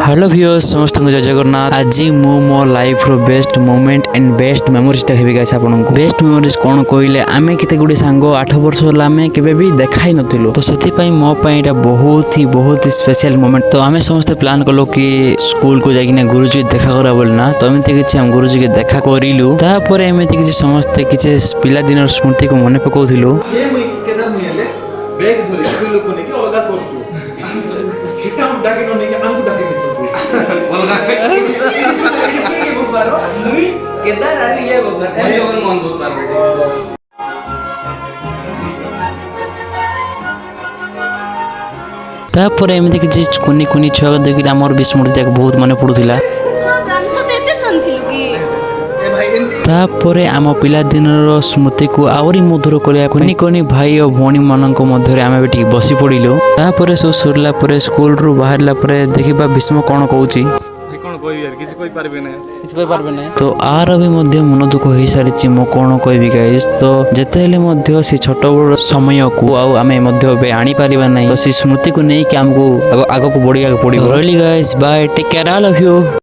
Hello viewers समस्त जय जगन्नाथ। आज मु मो लाइफ रो best moment and best memories देखेबी गाइस आपनको। बेस्ट मेमोरीज कोन कहले आमे केते गुडी सांग 8 वर्ष होला आमे केबे भी देखाई नथिलु, तो सेति पई मो पई एटा बहुत ही स्पेशल मोमेंट। तो आमे समस्त प्लान करलो कि स्कूल को जागिना गुरुजी देखा करा बोलना, तो एमिति किछि हम गुरुजी के देखा करिलु। तापर एमिति किछि समस्त किछि पिला दिनर स्मृति को मने पकोथिलु। बैग धरे कोई लोक ने कि अलगा करछु सीटा डाके न ने आंगु डाके अलगा के बसबारो मुई केदार आली ये बसबार ए जगन मन बसबार बेटे। तापर एमिति किछि कुनी कुनी छुआ देखि हमर विस्मृति जाक बहुत मने पडुथिला। तापर आम पिला दिनर स्मृति को आवरी मधुर करिया कुनी कुनी भाई और भौणी मानक मध्य आम भी बसी पड़िलु। तापर सब सरला परे स्कूल रु बाहरला परे देखिबा भीष्म कोन कहूची तो आर भी मध्य मन दुख हो सारी मो कौन कहबी गाइस। तो जेते हेले मध्य से छोट बड़ समय को आमे मध्य आनी पारिबा नै, तो से स्मृति को नहीं कि हमको आगो को बढ़िया पड़िबो। Guys bye, take care, I love you.